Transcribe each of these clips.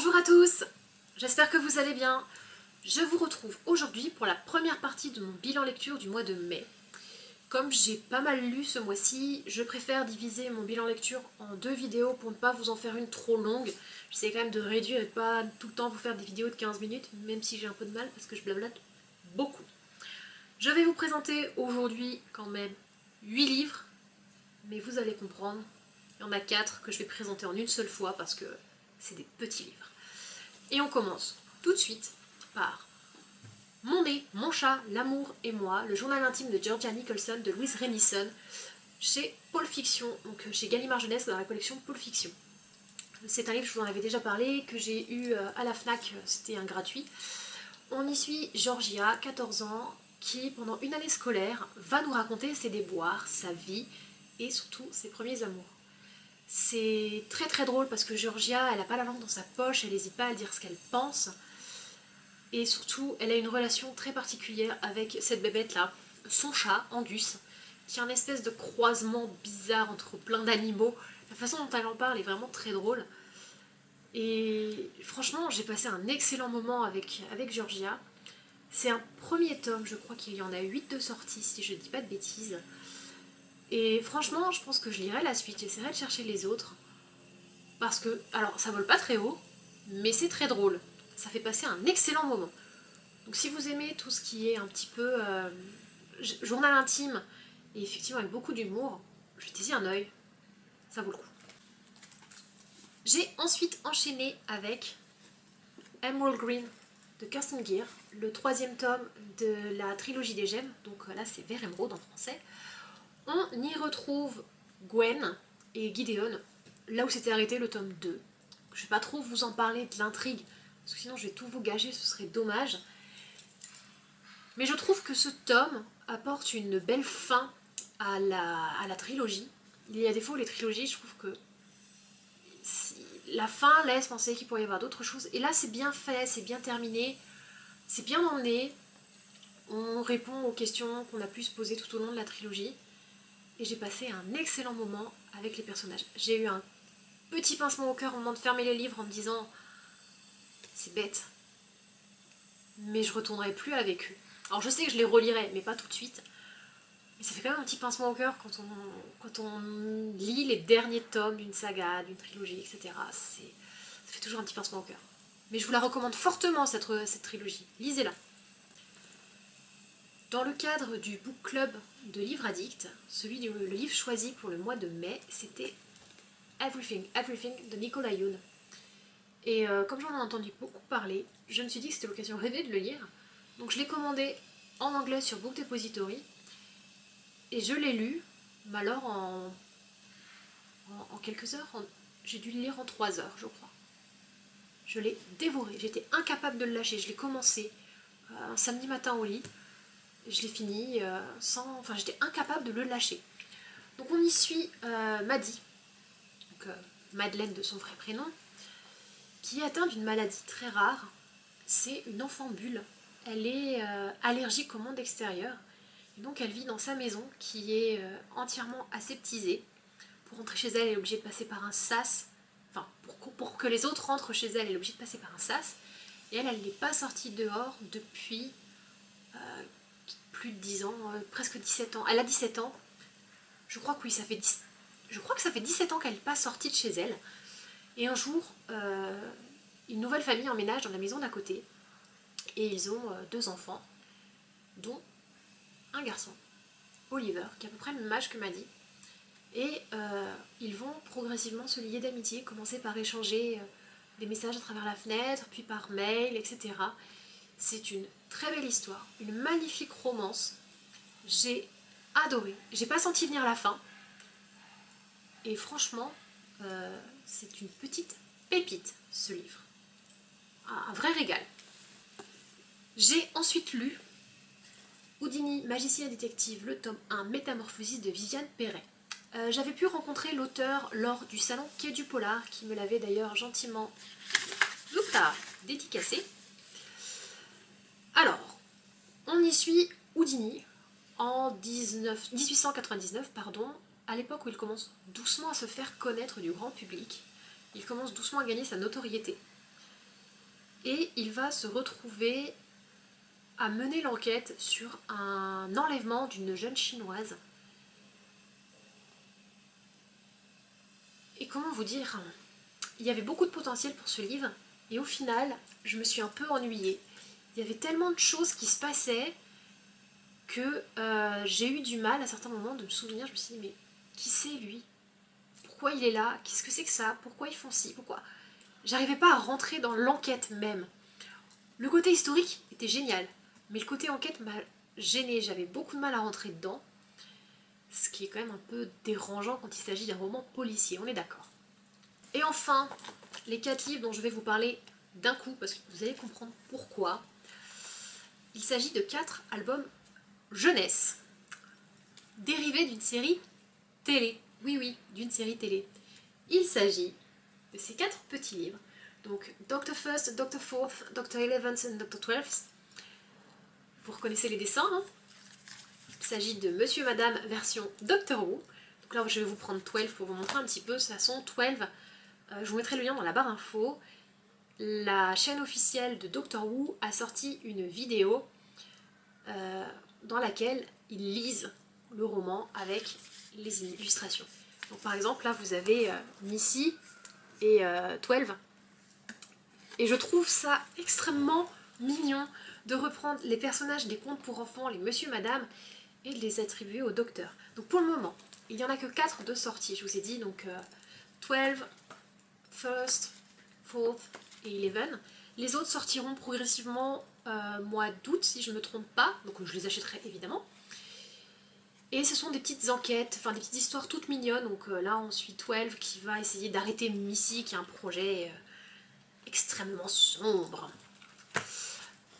Bonjour à tous, j'espère que vous allez bien. Je vous retrouve aujourd'hui pour la première partie de mon bilan lecture du mois de mai. Comme j'ai pas mal lu ce mois-ci, je préfère diviser mon bilan lecture en deux vidéos pour ne pas vous en faire une trop longue. J'essaie quand même de réduire et de pas tout le temps vous faire des vidéos de 15 minutes, même si j'ai un peu de mal parce que je blablate beaucoup. Je vais vous présenter aujourd'hui quand même 8 livres, mais vous allez comprendre, il y en a 4 que je vais présenter en une seule fois parce que c'est des petits livres. Et on commence tout de suite par Mon nez, mon chat, l'amour et moi, le journal intime de Georgia Nicholson de Louise Rennison chez Pôle Fiction, donc chez Gallimard Jeunesse dans la collection Pôle Fiction. C'est un livre, je vous en avais déjà parlé, que j'ai eu à la FNAC, c'était un gratuit. On y suit Georgia, 14 ans, qui pendant une année scolaire va nous raconter ses déboires, sa vie et surtout ses premiers amours. C'est très très drôle parce que Georgia, elle n'a pas la langue dans sa poche, elle n'hésite pas à dire ce qu'elle pense. Et surtout, elle a une relation très particulière avec cette bébête là, son chat, Angus, qui est un espèce de croisement bizarre entre plein d'animaux. La façon dont elle en parle est vraiment très drôle. Et franchement, j'ai passé un excellent moment avec Georgia. C'est un premier tome, je crois qu'il y en a 8 de sortie, si je ne dis pas de bêtises. Et franchement, je pense que je lirai la suite, j'essaierai de chercher les autres. Parce que, alors, ça vole pas très haut, mais c'est très drôle. Ça fait passer un excellent moment. Donc si vous aimez tout ce qui est un petit peu journal intime, et effectivement avec beaucoup d'humour, jetez-y un œil, ça vaut le coup. J'ai ensuite enchaîné avec Emerald Green de Kirsten Gier, le troisième tome de la trilogie des gemmes, donc là c'est Vert Émeraude en français. On y retrouve Gwen et Gideon, là où s'était arrêté le tome 2. Je ne vais pas trop vous en parler de l'intrigue, parce que sinon je vais tout vous gâcher, ce serait dommage. Mais je trouve que ce tome apporte une belle fin à la trilogie. Il y a des fois où les trilogies, je trouve que la fin laisse penser qu'il pourrait y avoir d'autres choses. Et là, c'est bien fait, c'est bien terminé, c'est bien emmené. On répond aux questions qu'on a pu se poser tout au long de la trilogie. Et j'ai passé un excellent moment avec les personnages. J'ai eu un petit pincement au cœur au moment de fermer les livres en me disant c'est bête, mais je retournerai plus avec eux. Alors je sais que je les relirai, mais pas tout de suite. Mais ça fait quand même un petit pincement au cœur quand on lit les derniers tomes d'une saga, d'une trilogie, etc. Ça fait toujours un petit pincement au cœur. Mais je vous la recommande fortement, cette trilogie. Lisez-la. Dans le cadre du book club de Livre Addict, le livre choisi pour le mois de mai, c'était Everything, Everything de Nicolas Yoon. Et comme j'en ai entendu beaucoup parler, je me suis dit que c'était l'occasion rêvée de le lire. Donc je l'ai commandé en anglais sur Book Depository. Et je l'ai lu, mais alors en quelques heures. J'ai dû le lire en 3 heures, je crois. Je l'ai dévoré, j'étais incapable de le lâcher. Je l'ai commencé un samedi matin au lit. Je l'ai fini sans... Enfin, j'étais incapable de le lâcher. Donc on y suit Maddy, donc, Madeleine de son vrai prénom, qui est atteinte d'une maladie très rare. C'est une enfant bulle. Elle est allergique au monde extérieur. Et donc elle vit dans sa maison qui est entièrement aseptisée. Pour rentrer chez elle, elle est obligée de passer par un sas. Enfin, pour que les autres rentrent chez elle, elle est obligée de passer par un sas. Et elle n'est pas sortie dehors depuis plus de 10 ans, presque 17 ans. Elle a 17 ans. Je crois que oui, je crois que ça fait 17 ans qu'elle n'est pas sortie de chez elle. Et un jour, une nouvelle famille emménage dans la maison d'à côté. Et ils ont 2 enfants, dont un garçon, Oliver, qui a à peu près le même âge que Maddy. Et ils vont progressivement se lier d'amitié, commencer par échanger des messages à travers la fenêtre, puis par mail, etc. C'est une très belle histoire, une magnifique romance. J'ai adoré. J'ai pas senti venir la fin. Et franchement, c'est une petite pépite, ce livre. Un vrai régal. J'ai ensuite lu Houdini, magicien et détective, le tome 1, Métamorphosis de Viviane Perret. J'avais pu rencontrer l'auteur lors du salon Quai du Polar, qui me l'avait d'ailleurs gentiment dédicacé. Alors, on y suit Houdini en 1899, à l'époque où il commence doucement à se faire connaître du grand public. Il commence doucement à gagner sa notoriété. et il va se retrouver à mener l'enquête sur un enlèvement d'une jeune chinoise. Et comment vous dire, il y avait beaucoup de potentiel pour ce livre, et au final, je me suis un peu ennuyée. Il y avait tellement de choses qui se passaient que j'ai eu du mal à certains moments de me souvenir. Je me suis dit, mais qui c'est lui? Pourquoi il est là? Qu'est-ce que c'est que ça? Pourquoi ils font ci? Pourquoi? J'arrivais pas à rentrer dans l'enquête même. Le côté historique était génial, mais le côté enquête m'a gênée. J'avais beaucoup de mal à rentrer dedans, ce qui est quand même un peu dérangeant quand il s'agit d'un roman policier, on est d'accord. Et enfin, les 4 livres dont je vais vous parler d'un coup, parce que vous allez comprendre pourquoi. Il s'agit de 4 albums jeunesse, dérivés d'une série télé. Oui, oui, d'une série télé. Il s'agit de ces 4 petits livres, donc Dr. First, Dr. Fourth, Dr. Eleventh et Dr. Twelfth. Vous reconnaissez les dessins, hein? Il s'agit de Monsieur Madame version Doctor Who. Donc là, je vais vous prendre 12 pour vous montrer un petit peu. Ça sont 12. Je vous mettrai le lien dans la barre info. La chaîne officielle de Doctor Who a sorti une vidéo dans laquelle ils lisent le roman avec les illustrations. Donc par exemple, là vous avez Missy et 12. Et je trouve ça extrêmement mignon de reprendre les personnages des contes pour enfants, les Monsieur Madame, et de les attribuer au docteur. Donc pour le moment, il n'y en a que 4 de sortie, je vous ai dit, donc 12, First, Fourth et 11. Les autres sortiront progressivement mois d'août, si je ne me trompe pas, donc je les achèterai évidemment. Et ce sont des petites enquêtes, enfin des petites histoires toutes mignonnes. Donc là on suit 12 qui va essayer d'arrêter Missy, qui a un projet extrêmement sombre.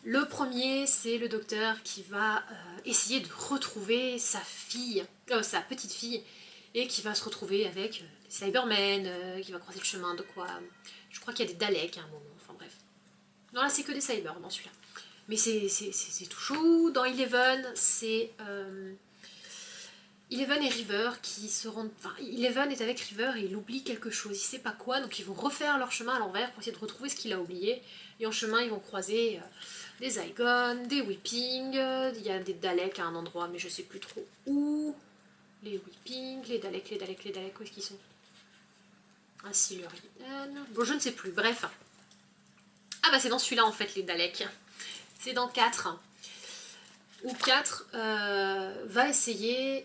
Le premier, c'est le docteur qui va essayer de retrouver sa fille, sa petite fille, et qui va se retrouver avec des Cybermen, qui va croiser le chemin de quoi. Je crois qu'il y a des Daleks à un moment, enfin bref. Non, là c'est que des Cyber dans celui-là. Mais c'est tout chou. Dans Eleven, c'est Eleven et River qui se rendent... Enfin, Eleven est avec River et il oublie quelque chose, il sait pas quoi, donc ils vont refaire leur chemin à l'envers pour essayer de retrouver ce qu'il a oublié. Et en chemin, ils vont croiser des Zygon, des Weeping, il y a des Daleks à un endroit, mais je sais plus trop où. Les Weeping, les Daleks, où est-ce qu'ils sont? Ah, Silurian... Bon, je ne sais plus, bref. Ah bah c'est dans celui-là en fait, les Daleks. C'est dans 4. Où 4 va essayer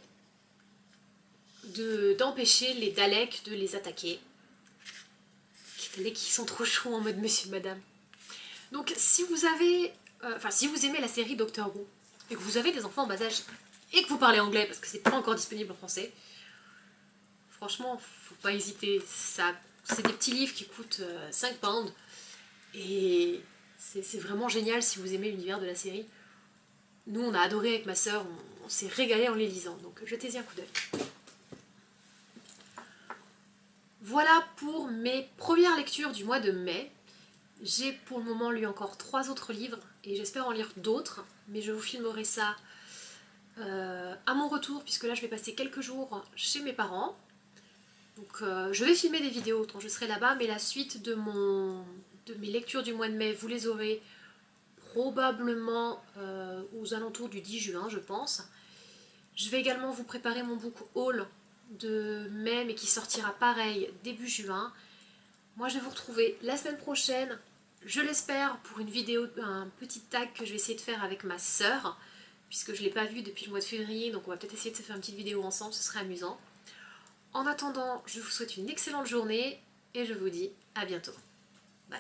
d'empêcher les Daleks de les attaquer. Les Daleks qui sont trop chauds en mode monsieur madame. Donc si vous avez... si vous aimez la série Doctor Who, et que vous avez des enfants en bas âge, et que vous parlez anglais, parce que c'est pas encore disponible en français, franchement, faut pas hésiter. C'est des petits livres qui coûtent 5 pounds, et c'est vraiment génial si vous aimez l'univers de la série. Nous, on a adoré avec ma soeur, on s'est régalé en les lisant, donc jetez-y un coup d'œil. Voilà pour mes premières lectures du mois de mai. J'ai pour le moment lu encore 3 autres livres et j'espère en lire d'autres, mais je vous filmerai ça à mon retour, puisque là je vais passer quelques jours chez mes parents. Donc je vais filmer des vidéos quand je serai là-bas, mais la suite de mes lectures du mois de mai, vous les aurez probablement aux alentours du 10 juin, je pense. Je vais également vous préparer mon book haul de mai, mais qui sortira pareil début juin. Moi je vais vous retrouver la semaine prochaine, je l'espère, pour une vidéo, un petit tag que je vais essayer de faire avec ma sœur, puisque je ne l'ai pas vue depuis le mois de février, donc on va peut-être essayer de se faire une petite vidéo ensemble, ce serait amusant. En attendant, je vous souhaite une excellente journée et je vous dis à bientôt. Bye.